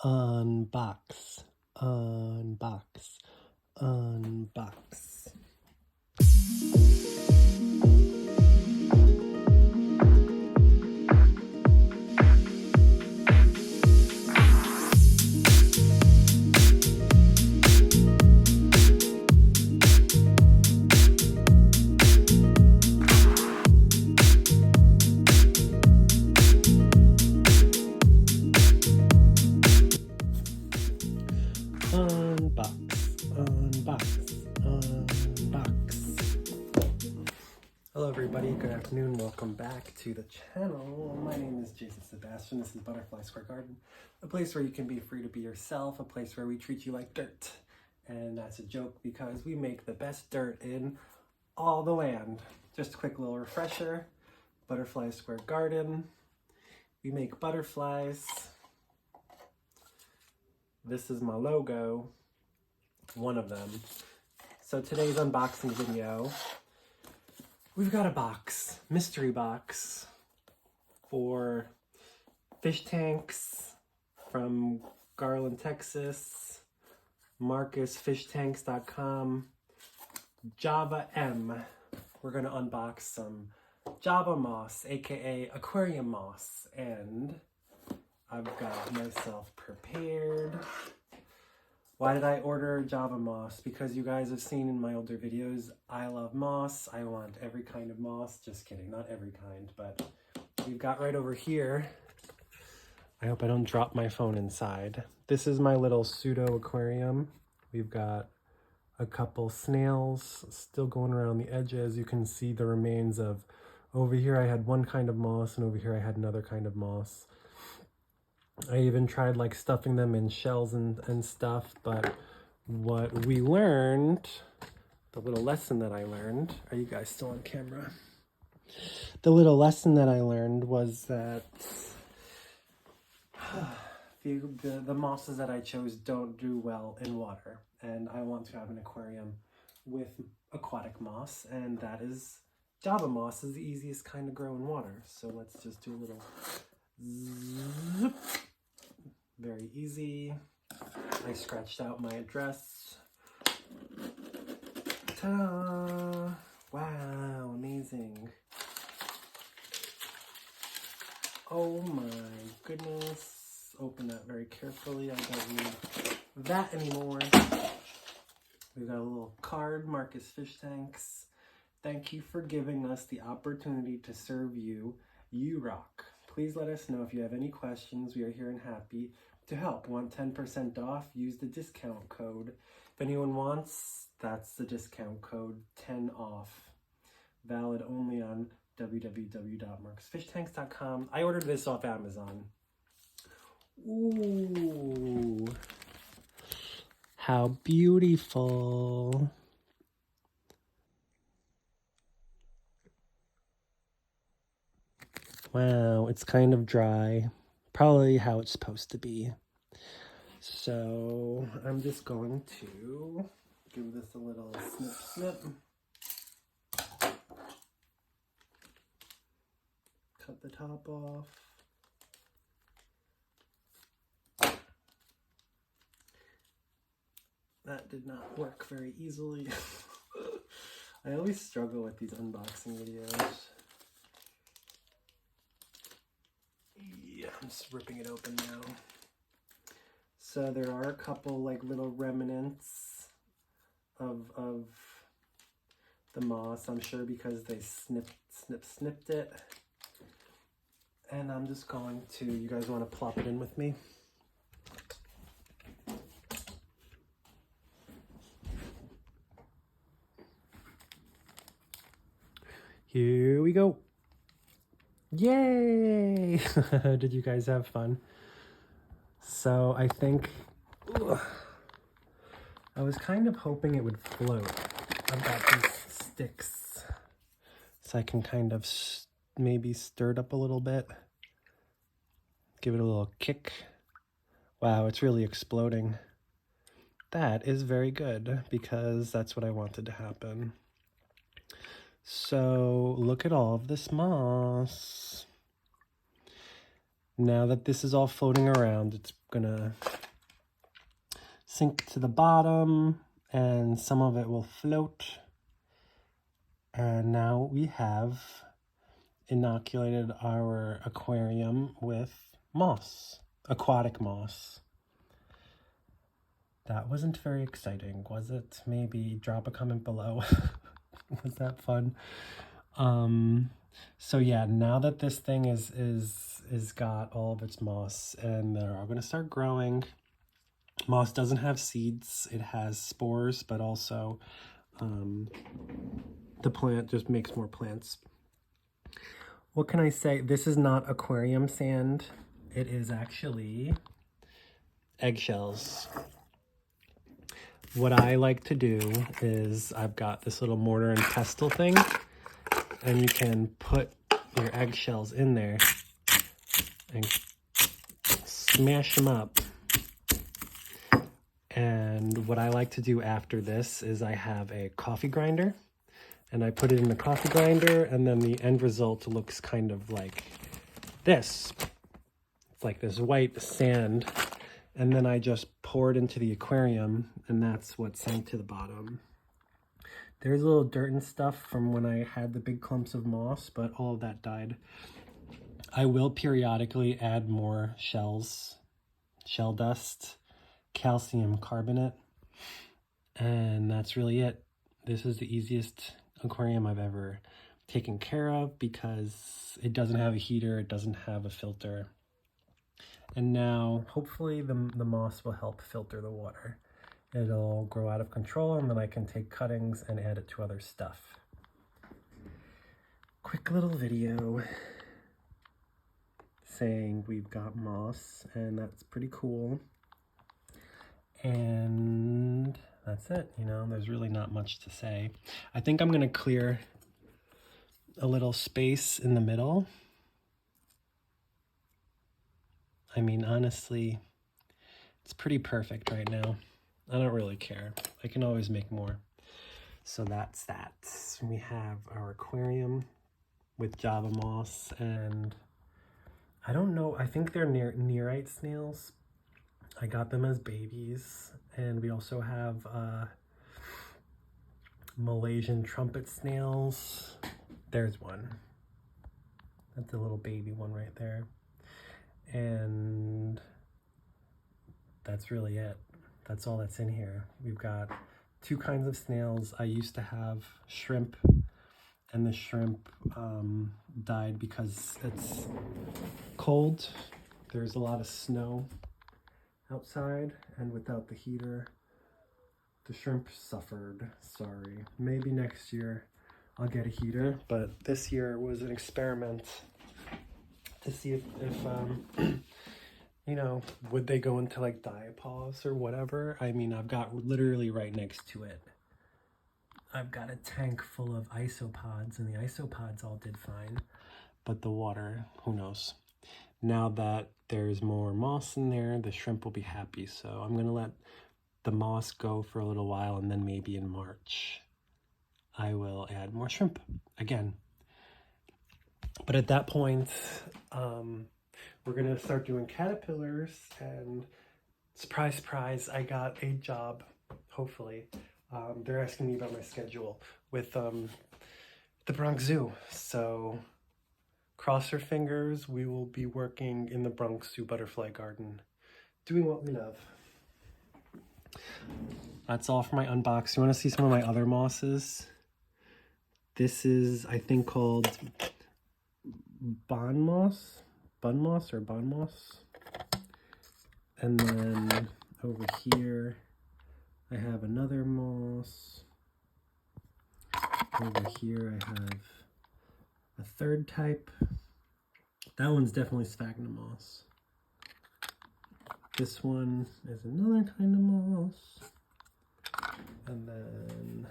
Unbox, unbox, unbox. Hello everybody, good afternoon, welcome back to the channel. My name is Jason Sebastian, this is Butterfly Square Garden, a place where you can be free to be yourself, a place where we treat you like dirt. And that's a joke because we make the best dirt in all the land. Just a quick little refresher, Butterfly Square Garden, we make butterflies. This is my logo, one of them. So today's unboxing video, we've got a box, mystery box for fish tanks from Garland, Texas, marcusfishtanks.com, Java M. We're gonna unbox some Java moss, aka aquarium moss, and I've got myself prepared. Why did I order Java moss? Because you guys have seen in my older videos, I love moss. I want every kind of moss. Just kidding, not every kind, but we've got right over here. I hope I don't drop my phone inside. This is my little pseudo aquarium. We've got a couple snails still going around the edges. You can see the remains of, over here I had one kind of moss and over here I had another kind of moss. I even tried like stuffing them in shells and stuff, but what we learned, the little lesson that I learned, are you guys still on camera? The little lesson that I learned was that the mosses that I chose don't do well in water, and I want to have an aquarium with aquatic moss, and that is Java moss is the easiest kind to grow in water. So let's just do a little zip. Very easy. I scratched out my address. Ta-da! Wow, amazing. Oh my goodness. Open that very carefully. I don't need that anymore. We've got a little card, Marcus Fish Tanks. Thank you for giving us the opportunity to serve you. You rock. Please let us know if you have any questions. We are here and happy to help. Want 10% off? Use the discount code. If anyone wants, that's the discount code, 10 off. Valid only on www.marcusfishtanks.com. I ordered this off Amazon. Ooh, how beautiful. Wow, it's kind of dry. Probably how it's supposed to be. So I'm just going to give this a little snip snip. Cut the top off. That did not work very easily. I always struggle with these unboxing videos. Yeah, I'm just ripping it open now. So there are a couple like little remnants of the moss, I'm sure because they snipped it. And I'm just going to, you guys want to plop it in with me? Here we go. Yay! Did you guys have fun? So I think, I was kind of hoping it would float. I've got these sticks, so I can kind of maybe stir it up a little bit. Give it a little kick. Wow, it's really exploding. That is very good because that's what I wanted to happen. So look at all of this moss. Now that this is all floating around, it's gonna sink to the bottom and some of it will float. And now we have inoculated our aquarium with moss, aquatic moss. That wasn't very exciting, was it? Maybe drop a comment below. Was that fun? So yeah, now that this thing is got all of its moss and they're all gonna start growing. Moss doesn't have seeds, it has spores, but also the plant just makes more plants. What can I say? This is not aquarium sand. It is actually eggshells. What I like to do is I've got this little mortar and pestle thing, and you can put your eggshells in there and smash them up. And what I like to do after this is I have a coffee grinder, and I put it in the coffee grinder, and then the end result looks kind of like this. It's like this white sand, and then I just pour it into the aquarium, and that's what sank to the bottom. There's a little dirt and stuff from when I had the big clumps of moss, but all of that died. I will periodically add more shells, shell dust, calcium carbonate, and that's really it. This is the easiest aquarium I've ever taken care of because it doesn't have a heater, it doesn't have a filter. And now hopefully the moss will help filter the water. It'll grow out of control, and then I can take cuttings and add it to other stuff. Quick little video saying we've got moss, and that's pretty cool. And that's it, you know, there's really not much to say. I think I'm gonna clear a little space in the middle. I mean, honestly, it's pretty perfect right now. I don't really care. I can always make more. So that's that. We have our aquarium with Java moss, and I don't know, I think they're nearite snails. I got them as babies, and we also have Malaysian trumpet snails. There's one. That's a little baby one right there. And that's really it. That's all that's in here. We've got 2 kinds of snails. I used to have shrimp, and the shrimp died because it's cold. There's a lot of snow outside, and without the heater, the shrimp suffered. Sorry. Maybe next year I'll get a heater, but this year was an experiment to see if you know, would they go into like diapause or whatever? I mean, I've got literally right next to it, I've got a tank full of isopods, and the isopods all did fine, but the water, who knows? Now that there's more moss in there, the shrimp will be happy. So I'm gonna let the moss go for a little while, and then maybe in March I will add more shrimp again. But at that point, we're gonna start doing caterpillars, and surprise, surprise, I got a job, hopefully. They're asking me about my schedule with the Bronx Zoo. So cross your fingers, we will be working in the Bronx Zoo Butterfly Garden, doing what we love. That's all for my unbox. You wanna see some of my other mosses? This is, I think, called bun moss. And then over here, I have another moss. Over here, I have a third type. That one's definitely sphagnum moss. This one is another kind of moss. And then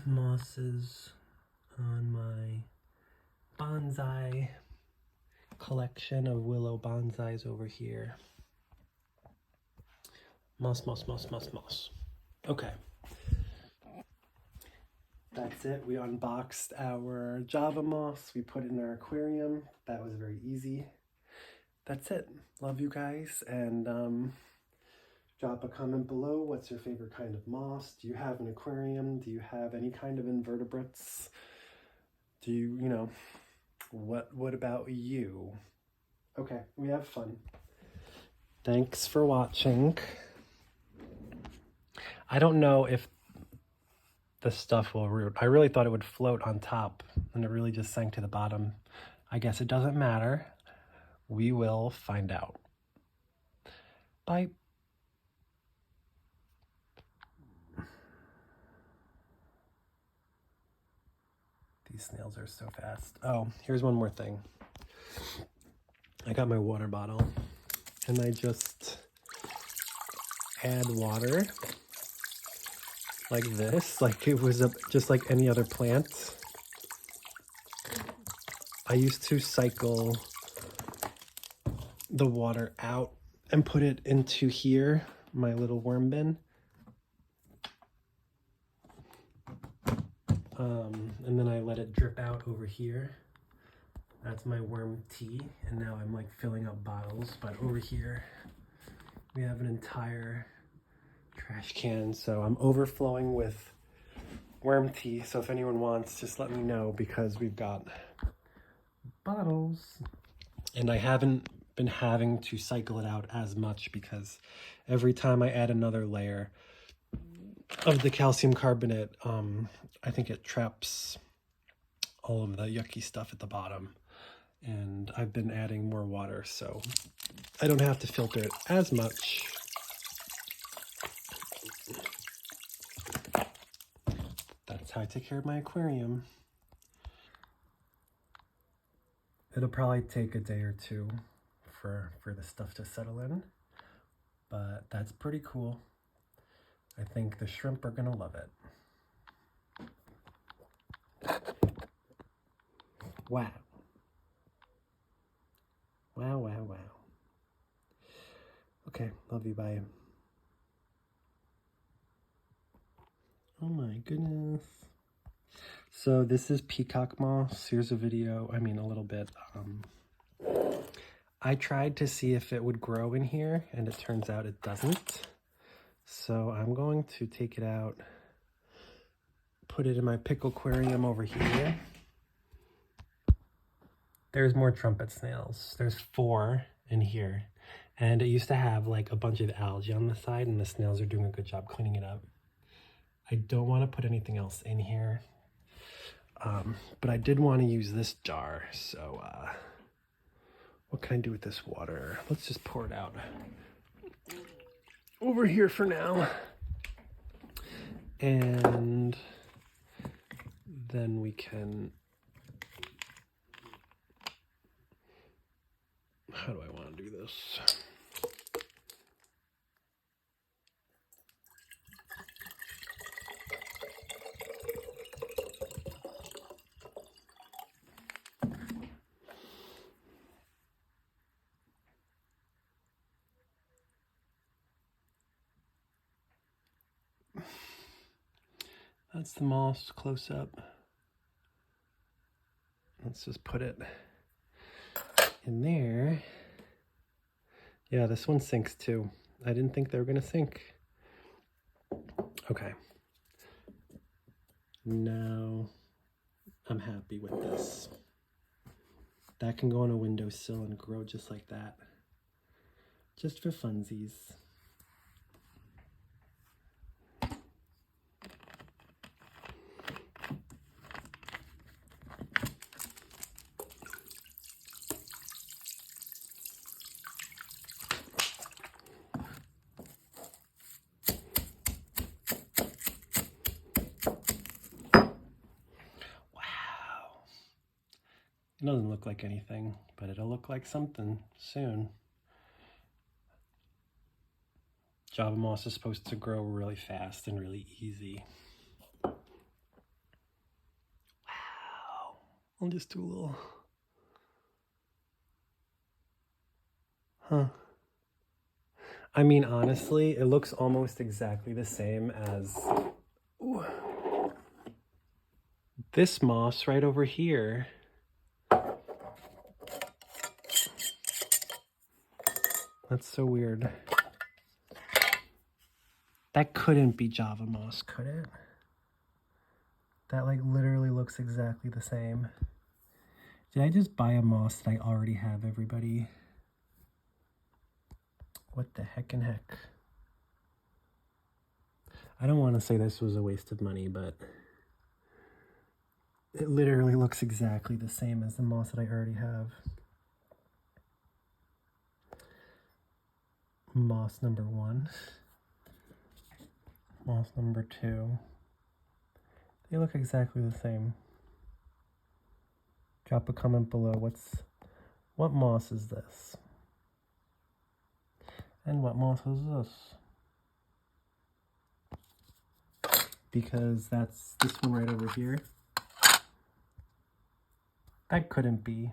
mosses on my bonsai collection of willow bonsais over here. Moss. Okay. That's it. We unboxed our Java moss. We put it in our aquarium. That was very easy. That's it. Love you guys. And drop a comment below. What's your favorite kind of moss? Do you have an aquarium? Do you have any kind of invertebrates? Do you, what about you? Okay, we have fun. Thanks for watching. I don't know if the stuff will root. I really thought it would float on top, and it really just sank to the bottom. I guess it doesn't matter. We will find out. Bye. These snails are so fast. Oh, here's one more thing. I got my water bottle, and I just add water like this, like it was just like any other plant. I used to cycle the water out and put it into here, my little worm bin. And then I let it drip out over here. That's my worm tea, and now I'm like filling up bottles, but over here we have an entire trash can, so I'm overflowing with worm tea. So if anyone wants, just let me know, because we've got bottles. And I haven't been having to cycle it out as much, because every time I add another layer of the calcium carbonate, I think it traps all of the yucky stuff at the bottom. And I've been adding more water, so I don't have to filter it as much. That's how I take care of my aquarium. It'll probably take a day or two for the stuff to settle in, but that's pretty cool. I think the shrimp are gonna love it. Wow. Wow, wow, wow. Okay, love you, bye. Oh my goodness. So this is peacock moss. Here's a video, a little bit. I tried to see if it would grow in here, and it turns out it doesn't. So I'm going to take it out, put it in my pickle aquarium over here. There's more trumpet snails. There's 4 in here. And it used to have like a bunch of algae on the side, and the snails are doing a good job cleaning it up. I don't want to put anything else in here. But I did want to use this jar. So what can I do with this water? Let's just pour it out over here for now. And then we can... How do I want to do this? That's the moss close up. Let's just put it in there. Yeah, this one sinks too. I didn't think they were gonna sink. Okay. Now I'm happy with this. That can go on a windowsill and grow just like that. Just for funsies. It doesn't look like anything, but it'll look like something soon. Java moss is supposed to grow really fast and really easy. Wow. I'll just do a little... Huh. Honestly, it looks almost exactly the same as... Ooh. this moss right over here. That's so weird. That couldn't be Java moss, could it? That like literally looks exactly the same. Did I just buy a moss that I already have, everybody? What the heck and heck? I don't want to say this was a waste of money, but it literally looks exactly the same as the moss that I already have. Moss number 1. Moss number 2. They look exactly the same. Drop a comment below. What moss is this? And what moss is this? Because that's this one right over here. That couldn't be.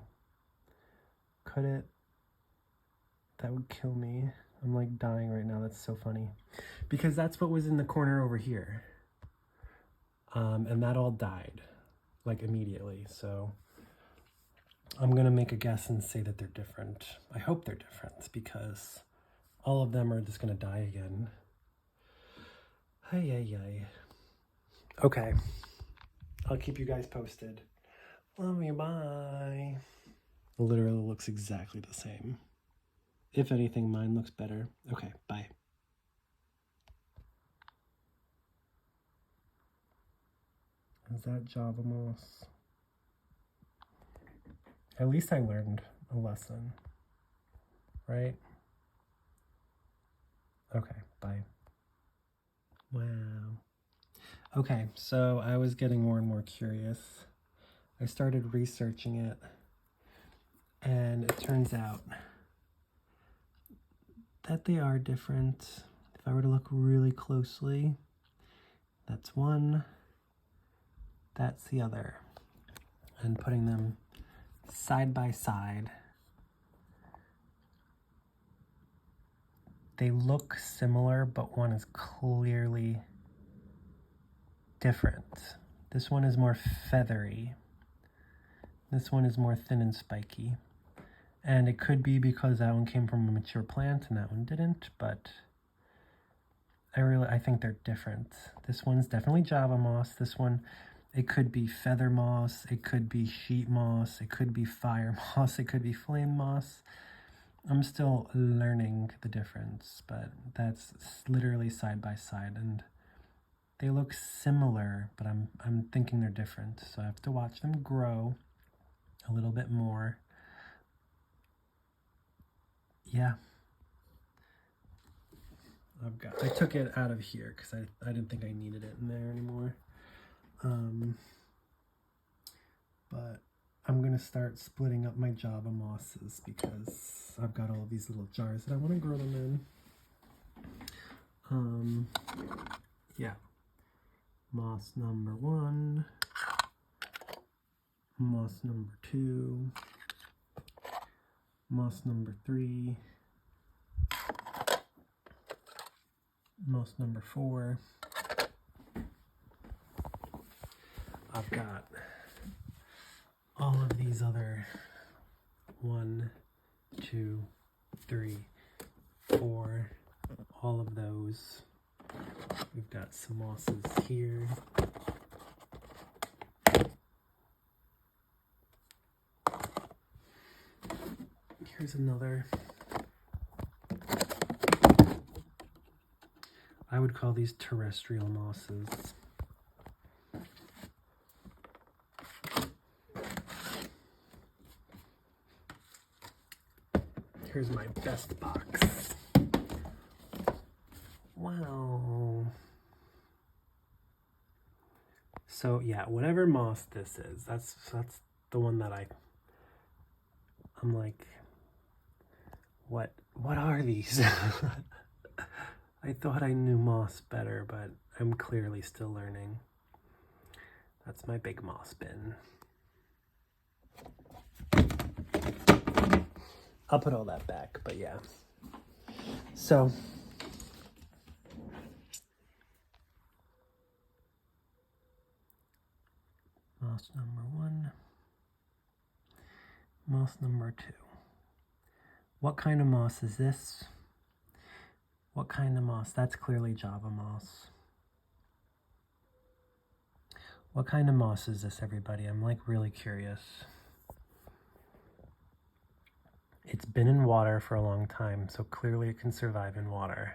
Could it? That would kill me. I'm like dying right now. That's so funny. Because that's what was in the corner over here. And that all died like immediately. So I'm going to make a guess and say that they're different. I hope they're different because all of them are just going to die again. Ay, ay, ay. Okay. I'll keep you guys posted. Love you, bye. It literally looks exactly the same. If anything, mine looks better. Okay, bye. Is that Java moss? At least I learned a lesson, right? Okay, bye. Wow. Okay, so I was getting more and more curious. I started researching it, and it turns out that they are different. If I were to look really closely, that's one, that's the other. And putting them side by side, they look similar, but one is clearly different. This one is more feathery. This one is more thin and spiky. And it could be because that one came from a mature plant and that one didn't, but I think they're different. This one's definitely Java moss. This one, it could be feather moss, it could be sheet moss, it could be fire moss, it could be flame moss. I'm still learning the difference, but that's literally side by side, and they look similar, but I'm thinking they're different. So I have to watch them grow a little bit more. Yeah. I took it out of here because I didn't think I needed it in there anymore. But I'm going to start splitting up my Java mosses because I've got all these little jars that I want to grow them in. Yeah. Moss number 1. Moss number 2. Moss number 3. Moss number 4. I've got all of these other 1, 2, 3, 4, all of those. We've got some mosses here. Here's another. I would call these terrestrial mosses. Here's my best box. Wow. So yeah, whatever moss this is, that's the one that I'm like, what are these? I thought I knew moss better, but I'm clearly still learning. That's my big moss bin. I'll put all that back, but yeah. So, moss moss number 1. Moss number 2. What kind of moss is this? What kind of moss? That's clearly Java moss. What kind of moss is this, everybody? I'm like really curious. It's been in water for a long time, so clearly it can survive in water.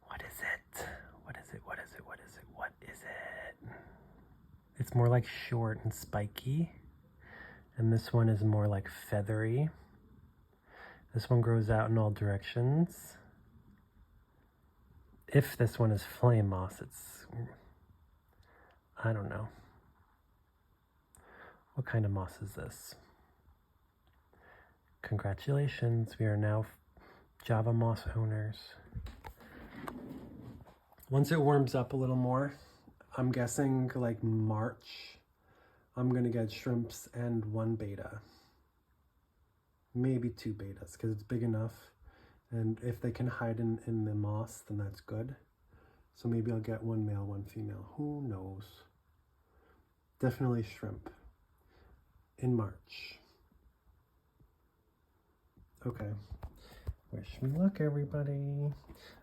What is it? What is it? What is it? What is it? What is it? It's more like short and spiky. And this one is more like feathery. This one grows out in all directions. If this one is flame moss, it's, I don't know. What kind of moss is this? Congratulations, we are now Java moss owners. Once it warms up a little more, I'm guessing like March, I'm gonna get shrimps and 1 beta. Maybe 2 betas, because it's big enough. And if they can hide in the moss, then that's good. So maybe I'll get 1 male, 1 female. Who knows? Definitely shrimp in March. Okay. Wish me luck, everybody.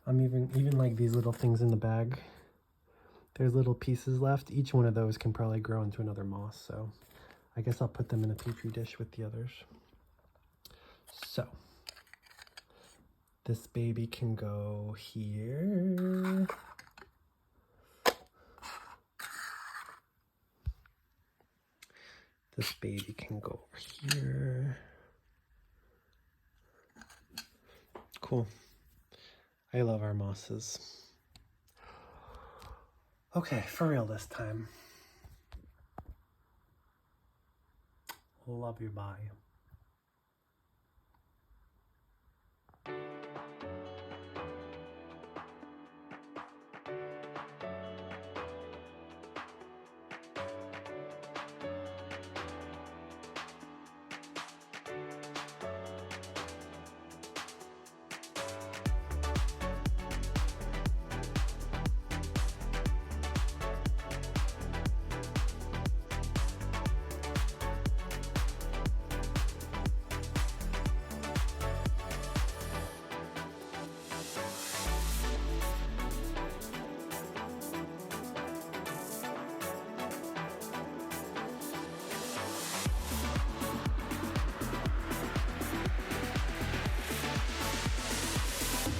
I'm even like these little things in the bag. There's little pieces left. Each one of those can probably grow into another moss. So I guess I'll put them in a petri dish with the others. So this baby can go here. This baby can go over here. Cool. I love our mosses. Okay, for real this time. Love you, bye.